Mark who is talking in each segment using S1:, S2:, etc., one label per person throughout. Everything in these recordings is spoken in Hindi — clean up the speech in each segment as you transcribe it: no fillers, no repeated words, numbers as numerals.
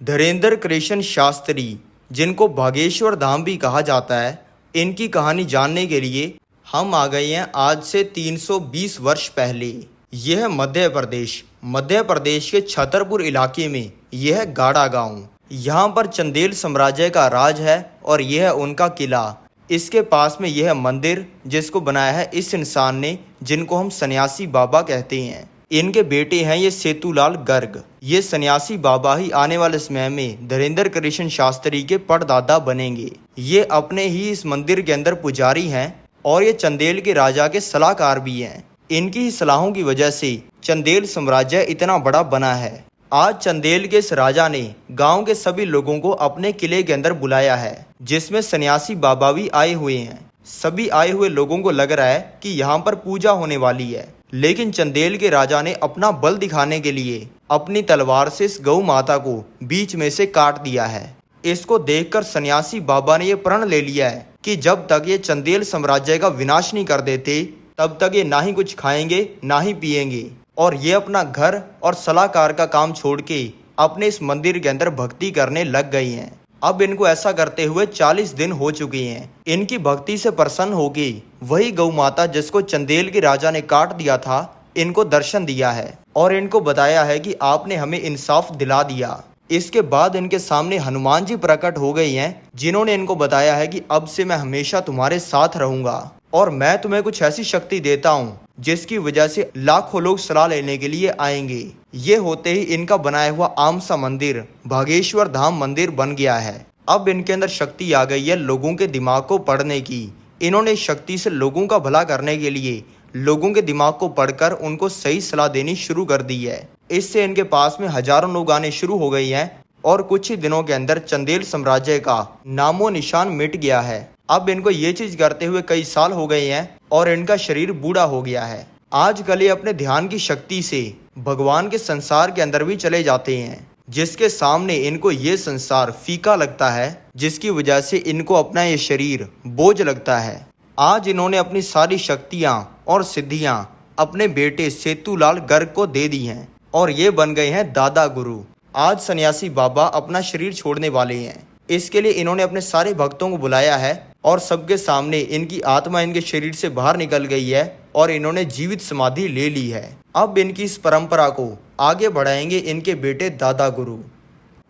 S1: धीरेंद्र कृष्ण शास्त्री, जिनको भागेश्वर धाम भी कहा जाता है, इनकी कहानी जानने के लिए हम आ गए हैं आज से 320 वर्ष पहले। यह मध्य प्रदेश के छतरपुर इलाके में यह गाड़ा गांव। यहाँ पर चंदेल साम्राज्य का राज है और यह है उनका किला। इसके पास में यह मंदिर जिसको बनाया है इस इंसान ने, जिनको हम सन्यासी बाबा कहते हैं। इनके बेटे हैं ये सेतुलाल गर्ग। ये सन्यासी बाबा ही आने वाले समय में धीरेंद्र कृष्ण शास्त्री के परदादा बनेंगे। ये अपने ही इस मंदिर के अंदर पुजारी हैं और ये चंदेल के राजा के सलाहकार भी हैं। इनकी ही सलाहों की वजह से चंदेल साम्राज्य इतना बड़ा बना है। आज चंदेल के इस राजा ने गांव के सभी लोगों को अपने किले के अंदर बुलाया है, जिसमें सन्यासी बाबा भी आए हुए हैं। सभी आए हुए लोगों को लग रहा है कि यहाँ पर पूजा होने वाली है, लेकिन चंदेल के राजा ने अपना बल दिखाने के लिए अपनी तलवार से इस गौ माता को बीच में से काट दिया है। इसको देखकर सन्यासी बाबा ने यह प्रण ले लिया है कि जब तक ये चंदेल साम्राज्य का विनाश नहीं कर देते, तब तक ये ना ही कुछ खाएंगे ना ही पिएंगे, और ये अपना घर और सलाहकार का काम छोड़ के अपने इस मंदिर के अंदर भक्ति करने लग गई हैं। अब इनको ऐसा करते हुए 40 दिन हो चुके हैं। इनकी भक्ति से प्रसन्न होगी वही गौ माता जिसको चंदेल के राजा ने काट दिया था, इनको दर्शन दिया है और इनको बताया है कि आपने हमें इंसाफ दिला दिया। इसके बाद इनके सामने हनुमान जी प्रकट हो गई हैं, जिन्होंने इनको बताया है कि अब से मैं हमेशा तुम्हारे साथ रहूंगा और मैं तुम्हें कुछ ऐसी शक्ति देता हूँ जिसकी वजह से लाखों लोग सलाह लेने के लिए आएंगे। ये होते ही इनका बनाया हुआ आम सा मंदिर भागेश्वर धाम मंदिर बन गया है। अब इनके अंदर शक्ति आ गई है लोगों के दिमाग को पढ़ने की। इन्होंने शक्ति से लोगों का भला करने के लिए लोगों के दिमाग को पढ़कर उनको सही सलाह देनी शुरू कर दी है। इससे इनके पास में हजारों लोग आने शुरू हो गए हैं और कुछ ही दिनों के अंदर चंदेल साम्राज्य का नामो निशान मिट गया है। अब इनको ये चीज करते हुए कई साल हो गए हैं और इनका शरीर बूढ़ा हो गया है। आजकल ये अपने ध्यान की शक्ति से भगवान के संसार के अंदर भी चले जाते हैं, जिसके सामने इनको ये संसार फीका लगता है, जिसकी वजह से इनको अपना ये शरीर बोझ लगता है। आज इन्होंने अपनी सारी शक्तियां और सिद्धियां अपने बेटे सेतुलाल गर्ग को दे दी हैं और ये बन गए हैं दादा गुरु। आज सन्यासी बाबा अपना शरीर छोड़ने वाले हैं। इसके लिए इन्होंने अपने सारे भक्तों को बुलाया है और सबके सामने इनकी आत्मा इनके शरीर से बाहर निकल गई है और इन्होंने जीवित समाधि ले ली है। अब इनकी इस परंपरा को आगे बढ़ाएंगे इनके बेटे दादा गुरु।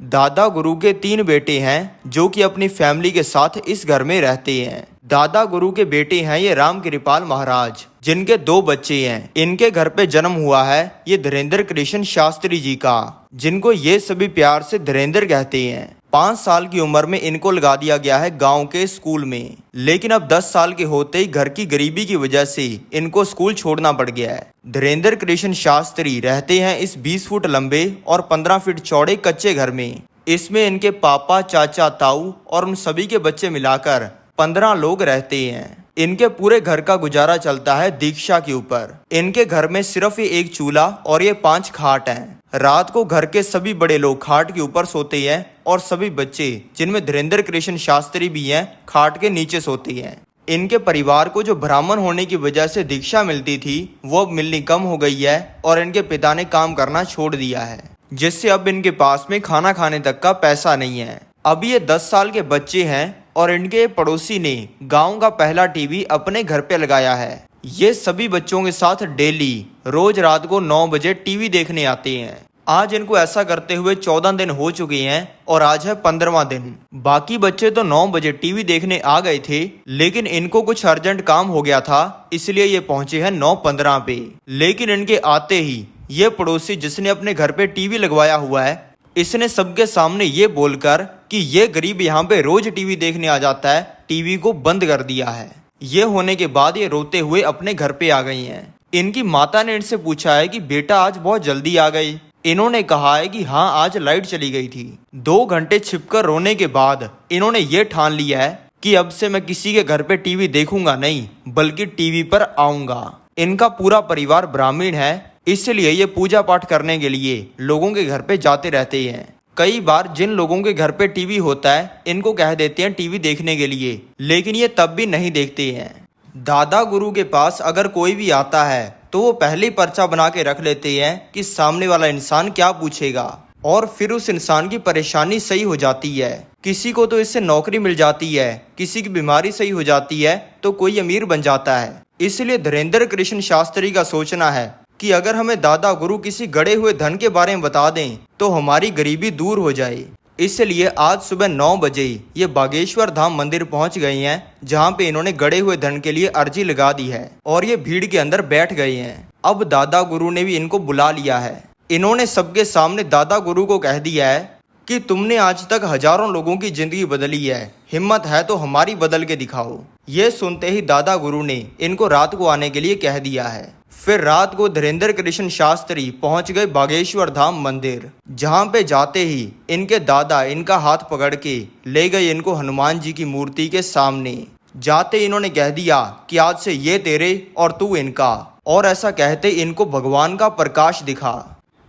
S1: दादा गुरु के 3 बेटे हैं जो कि अपनी फैमिली के साथ इस घर में रहते हैं। दादा गुरु के बेटे हैं ये राम कृपाल महाराज, जिनके 2 बच्चे हैं। इनके घर पे जन्म हुआ है ये धीरेंद्र कृष्ण शास्त्री जी का, जिनको ये सभी प्यार से धीरेंद्र कहते हैं। 5 साल की उम्र में इनको लगा दिया गया है गांव के स्कूल में, लेकिन अब 10 साल के होते ही घर की गरीबी की वजह से इनको स्कूल छोड़ना पड़ गया है। धीरेंद्र कृष्ण शास्त्री रहते हैं इस 20 फुट लंबे और 15 फीट चौड़े कच्चे घर में। इसमें इनके पापा, चाचा, ताऊ और उन सभी के बच्चे मिलाकर 15 लोग रहते हैं। इनके पूरे घर का गुजारा चलता है दीक्षा के ऊपर। इनके घर में सिर्फ ये 1 चूल्हा और ये 5 खाट हैं। रात को घर के सभी बड़े लोग खाट के ऊपर सोते हैं और सभी बच्चे, जिनमें धीरेंद्र कृष्ण शास्त्री भी हैं, खाट के नीचे सोते हैं। इनके परिवार को जो ब्राह्मण होने की वजह से दीक्षा मिलती थी, वो अब मिलनी कम हो गई है और इनके पिता ने काम करना छोड़ दिया है, जिससे अब इनके पास में खाना खाने तक का पैसा नहीं है। अभी ये 10 साल के बच्चे हैं और इनके पड़ोसी ने गांव का पहला टीवी अपने घर पे लगाया है। ये सभी बच्चों के साथ डेली रोज रात को 9 बजे टीवी देखने आते हैं। आज इनको ऐसा करते हुए 14 दिन हो चुके हैं और आज है 15वां दिन। बाकी बच्चे तो 9 बजे टीवी देखने आ गए थे, लेकिन इनको कुछ अर्जेंट काम हो गया था, इसलिए ये पहुंचे हैं 9:15 पे। लेकिन इनके आते ही ये पड़ोसी जिसने अपने घर पे टीवी लगवाया हुआ है, इसने सबके सामने ये बोलकर कि ये गरीब यहाँ पे रोज टीवी देखने आ जाता है, टीवी को बंद कर दिया है। ये होने के बाद ये रोते हुए अपने घर पे आ गई हैं। इनकी माता ने इनसे पूछा है कि बेटा आज बहुत जल्दी आ गई। इन्होंने कहा है कि हाँ, आज लाइट चली गई थी। 2 घंटे छिपकर रोने के बाद इन्होंने ये ठान लिया है कि अब से मैं किसी के घर पे टीवी देखूंगा नहीं, बल्कि टीवी पर आऊंगा। इनका पूरा परिवार ब्राह्मण है, इसलिए ये पूजा पाठ करने के लिए लोगों के घर पे जाते रहते हैं। कई बार जिन लोगों के घर पे टीवी होता है, इनको कह देते हैं टीवी देखने के लिए, लेकिन ये तब भी नहीं देखते हैं। दादा गुरु के पास अगर कोई भी आता है तो वो पहले ही पर्चा बना के रख लेते हैं कि सामने वाला इंसान क्या पूछेगा, और फिर उस इंसान की परेशानी सही हो जाती है। किसी को तो इससे नौकरी मिल जाती है, किसी की बीमारी सही हो जाती है, तो कोई अमीर बन जाता है। इसलिए धीरेन्द्र कृष्ण शास्त्री का सोचना है कि अगर हमें दादा गुरु किसी गड़े हुए धन के बारे में बता दें तो हमारी गरीबी दूर हो जाए। इसलिए आज सुबह 9 बजे ये बागेश्वर धाम मंदिर पहुंच गए हैं, जहां पे इन्होंने गड़े हुए धन के लिए अर्जी लगा दी है और ये भीड़ के अंदर बैठ गए हैं। अब दादा गुरु ने भी इनको बुला लिया है। इन्होंने सबके सामने दादा गुरु को कह दिया है कि तुमने आज तक हजारों लोगों की जिंदगी बदली है, हिम्मत है तो हमारी बदल के दिखाओ। ये सुनते ही दादा गुरु ने इनको रात को आने के लिए कह दिया है। फिर रात को धीरेन्द्र कृष्ण शास्त्री पहुंच गए बागेश्वर धाम मंदिर, जहां पे जाते ही इनके दादा इनका हाथ पकड़ के ले गए इनको हनुमान जी की मूर्ति के सामने। जाते इन्होंने कह दिया कि आज से ये तेरे और तू इनका, और ऐसा कहते इनको भगवान का प्रकाश दिखा।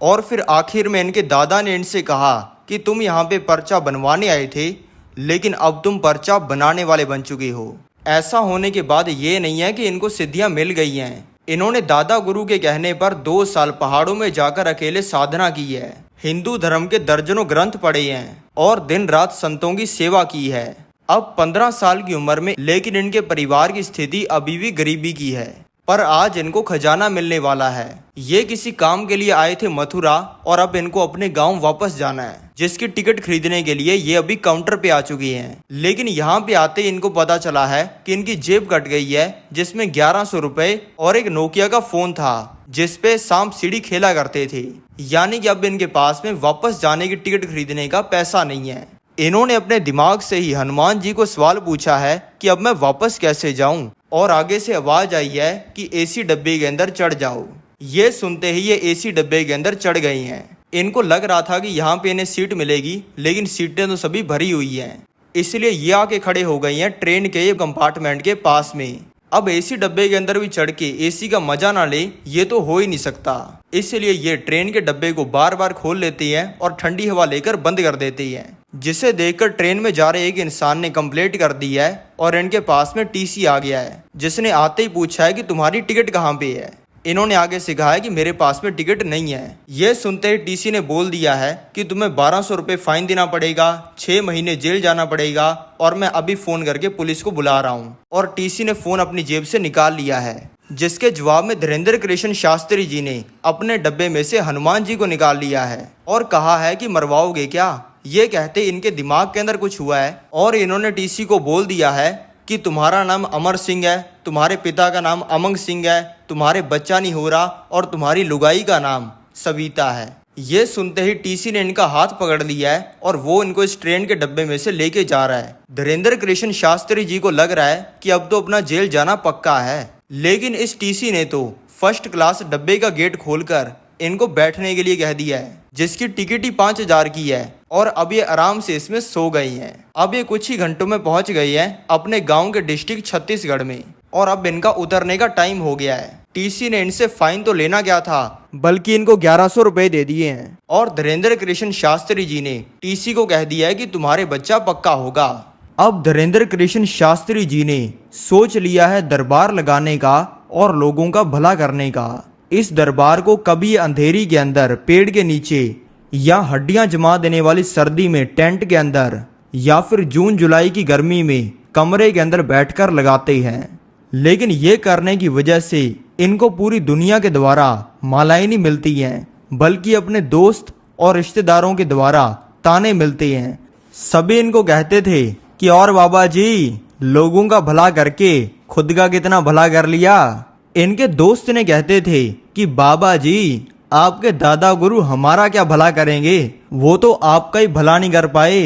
S1: और फिर आखिर में इनके दादा ने इनसे कहा कि तुम यहाँ पे पर्चा बनवाने आए थे, लेकिन अब तुम पर्चा बनाने वाले बन चुके हो। ऐसा होने के बाद ये नहीं है कि इनको सिद्धियां मिल गई हैं। इन्होंने दादा गुरु के कहने पर 2 साल पहाड़ों में जाकर अकेले साधना की है, हिंदू धर्म के दर्जनों ग्रंथ पढ़े हैं और दिन रात संतों की सेवा की है। अब 15 साल की उम्र में, लेकिन इनके परिवार की स्थिति अभी भी गरीबी की है। पर आज इनको खजाना मिलने वाला है। ये किसी काम के लिए आए थे मथुरा और अब इनको अपने गांव वापस जाना है, जिसकी टिकट खरीदने के लिए ये अभी काउंटर पे आ चुकी हैं। लेकिन यहाँ पे आते ही इनको पता चला है कि इनकी जेब कट गई है, जिसमें 1100 रुपए और एक नोकिया का फोन था, जिसपे सांप सीढ़ी खेला करते थे। यानी कि अब इनके पास में वापस जाने की टिकट खरीदने का पैसा नहीं है। इन्होंने अपने दिमाग से ही हनुमान जी को सवाल पूछा है कि अब मैं वापस कैसे जाऊं, और आगे से आवाज आई है कि एसी डब्बे के अंदर चढ़ जाओ। ये सुनते ही ये एसी डब्बे के अंदर चढ़ गई हैं। इनको लग रहा था कि यहाँ पे इन्हें सीट मिलेगी, लेकिन सीटें तो सभी भरी हुई हैं। इसलिए ये आके खड़े हो गई हैं ट्रेन के ये कंपार्टमेंट के पास में। अब एसी डब्बे के अंदर भी चढ़ के एसी का मजा ना ले, ये तो हो ही नहीं सकता। इसलिए ये ट्रेन के डब्बे को बार बार खोल लेती हैं और ठंडी हवा लेकर बंद कर देती हैं, जिसे देखकर ट्रेन में जा रहे एक इंसान ने कंप्लेंट कर दी है और इनके पास में टीसी आ गया है, जिसने आते ही पूछा है कि तुम्हारी टिकट कहाँ पे है। इन्होंने आगे से कहा है कि मेरे पास में टिकट नहीं है। ये सुनते ही टीसी ने बोल दिया है कि तुम्हें 1200 रुपये फाइन देना पड़ेगा, 6 महीने जेल जाना पड़ेगा, और मैं अभी फोन करके पुलिस को बुला रहा हूँ। और टीसी ने फोन अपनी जेब से निकाल लिया है, जिसके जवाब में धीरेन्द्र कृष्ण शास्त्री जी ने अपने डब्बे में से हनुमान जी को निकाल लिया है और कहा है कि मरवाओगे क्या। ये कहते इनके दिमाग के अंदर कुछ हुआ है और इन्होंने टीसी को बोल दिया है कि तुम्हारा नाम अमर सिंह है, तुम्हारे पिता का नाम अमंग सिंह है, तुम्हारे बच्चा नहीं हो रहा, और तुम्हारी लुगाई का नाम सविता है। ये सुनते ही टीसी ने इनका हाथ पकड़ लिया है और वो इनको इस ट्रेन के डब्बे में से लेके जा रहा है। धीरेन्द्र कृष्ण शास्त्री जी को लग रहा है कि अब तो अपना जेल जाना पक्का है, लेकिन इस टीसी ने तो फर्स्ट क्लास डब्बे का गेट खोलकर इनको बैठने के लिए कह दिया है, जिसकी टिकट ही 5000 की है, और अब ये आराम से इसमें सो गई हैं। अब ये कुछ ही घंटों में पहुंच गई हैं अपने गांव के डिस्ट्रिक्ट छत्तीसगढ़ में, और अब इनका उतरने का टाइम हो गया है। टीसी ने इनसे फाइन तो लेना क्या था, बल्कि इनको 1100 रुपए दे दिए हैं। और धीरेन्द्र कृष्ण शास्त्री जी ने टीसी को कह दिया है कि तुम्हारे बच्चा पक्का होगा। अब धीरेन्द्र कृष्ण शास्त्री जी ने सोच लिया है दरबार लगाने का और लोगों का भला करने का। इस दरबार को कभी अंधेरी के अंदर पेड़ के नीचे, या हड्डियां जमा देने वाली सर्दी में टेंट के अंदर, या फिर जून जुलाई की गर्मी में कमरे के अंदर बैठकर लगाते हैं। लेकिन ये करने की वजह से इनको पूरी दुनिया के द्वारा मालाएं नहीं मिलती हैं, बल्कि अपने दोस्त और रिश्तेदारों के द्वारा ताने मिलते हैं। सभी इनको कहते थे कि और बाबा जी, लोगों का भला करके खुद का कितना भला कर लिया। इनके दोस्त ने कहते थे कि बाबा जी, आपके दादा गुरु हमारा क्या भला करेंगे, वो तो आपका ही भला नहीं कर पाए।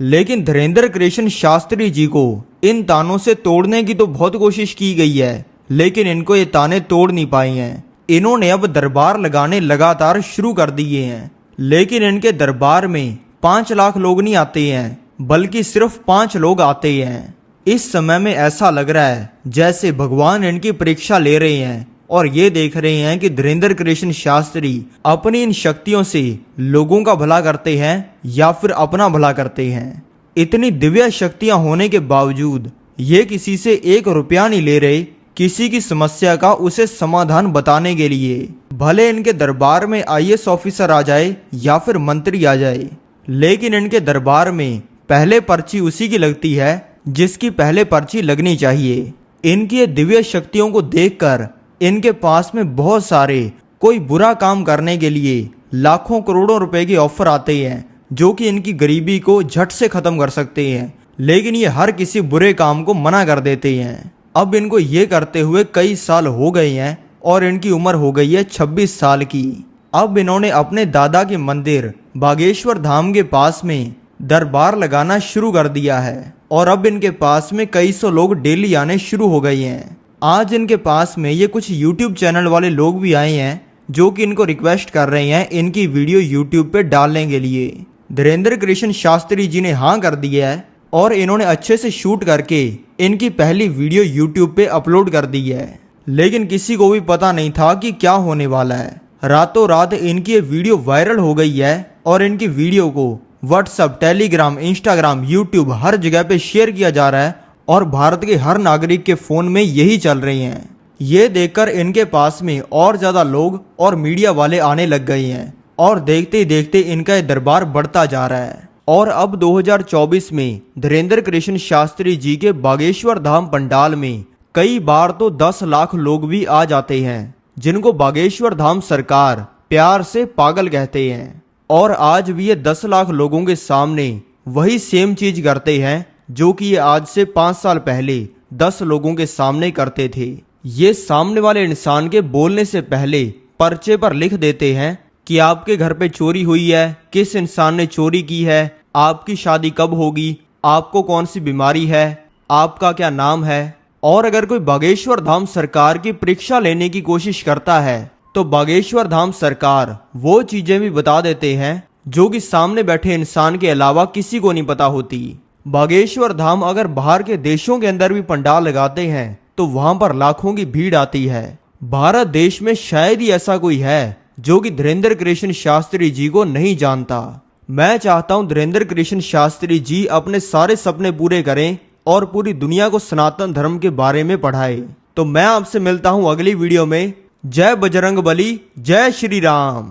S1: लेकिन धीरेन्द्र कृष्ण शास्त्री जी को इन तानों से तोड़ने की तो बहुत कोशिश की गई है, लेकिन इनको ये ताने तोड़ नहीं पाई हैं। इन्होंने अब दरबार लगाने लगातार शुरू कर दिए हैं, लेकिन इनके दरबार में 5 लाख लोग नहीं आते हैं, बल्कि सिर्फ 5 लोग आते हैं। इस समय में ऐसा लग रहा है जैसे भगवान इनकी परीक्षा ले रहे हैं और ये देख रहे हैं कि धीरेन्द्र कृष्ण शास्त्री अपनी इन शक्तियों से लोगों का भला करते हैं या फिर अपना भला करते हैं। इतनी दिव्य शक्तियां होने के बावजूद ये किसी से 1 रुपया नहीं ले रहे किसी की समस्या का उसे समाधान बताने के लिए। भले इनके दरबार में आईएएस ऑफिसर आ जाए या फिर मंत्री आ जाए, लेकिन इनके दरबार में पहले पर्ची उसी की लगती है जिसकी पहले पर्ची लगनी चाहिए। इनकी ये दिव्य शक्तियों को देखकर इनके पास में बहुत सारे कोई बुरा काम करने के लिए लाखों करोड़ों रुपए के ऑफर आते हैं, जो कि इनकी गरीबी को झट से खत्म कर सकते हैं। लेकिन ये हर किसी बुरे काम को मना कर देते हैं। अब इनको ये करते हुए कई साल हो गए हैं और इनकी उम्र हो गई है 26 साल की। अब इन्होंने अपने दादा के मंदिर बागेश्वर धाम के पास में दरबार लगाना शुरू कर दिया है और अब इनके पास में कई सौ लोग डेली आने शुरू हो गए हैं। आज इनके पास में ये कुछ यूट्यूब चैनल वाले लोग भी आए हैं जो कि इनको रिक्वेस्ट कर रहे हैं इनकी वीडियो यूट्यूब पे डालने के लिए। धीरेन्द्र कृष्ण शास्त्री जी ने हाँ कर दिया है और इन्होंने अच्छे से शूट करके इनकी पहली वीडियो यूट्यूब पे अपलोड कर दी है। लेकिन किसी को भी पता नहीं था कि क्या होने वाला है। रातों रात इनकी ये वीडियो वायरल हो गई है और इनकी वीडियो को व्हाट्सएप, टेलीग्राम, इंस्टाग्राम, यूट्यूब हर जगह पे शेयर किया जा रहा है और भारत के हर नागरिक के फोन में यही चल रही हैं। ये देखकर इनके पास में और ज्यादा लोग और मीडिया वाले आने लग गए हैं और देखते ही देखते इनका ये दरबार बढ़ता जा रहा है। और अब 2024 में धीरेन्द्र कृष्ण शास्त्री जी के बागेश्वर धाम पंडाल में कई बार तो 10 लाख लोग भी आ जाते हैं, जिनको बागेश्वर धाम सरकार प्यार से पागल कहते हैं। और आज भी ये 10 लाख लोगों के सामने वही सेम चीज करते हैं जो कि ये आज से 5 साल पहले 10 लोगों के सामने करते थे। ये सामने वाले इंसान के बोलने से पहले पर्चे पर लिख देते हैं कि आपके घर पे चोरी हुई है, किस इंसान ने चोरी की है, आपकी शादी कब होगी, आपको कौन सी बीमारी है, आपका क्या नाम है। और अगर कोई बागेश्वर धाम सरकार की परीक्षा लेने की कोशिश करता है तो बागेश्वर धाम सरकार वो चीजें भी बता देते हैं जो कि सामने बैठे इंसान के अलावा किसी को नहीं पता होती। बागेश्वर धाम अगर बाहर के देशों के अंदर भी पंडाल लगाते हैं तो वहां पर लाखों की भीड़ आती है। भारत देश में शायद ही ऐसा कोई है जो कि धीरेन्द्र कृष्ण शास्त्री जी को नहीं जानता। मैं चाहता हूं धीरेन्द्र कृष्ण शास्त्री जी अपने सारे सपने पूरे करें और पूरी दुनिया को सनातन धर्म के बारे में पढ़ाए। तो मैं आपसे मिलता हूं अगली वीडियो में। जय बजरंग बली, जय श्री राम।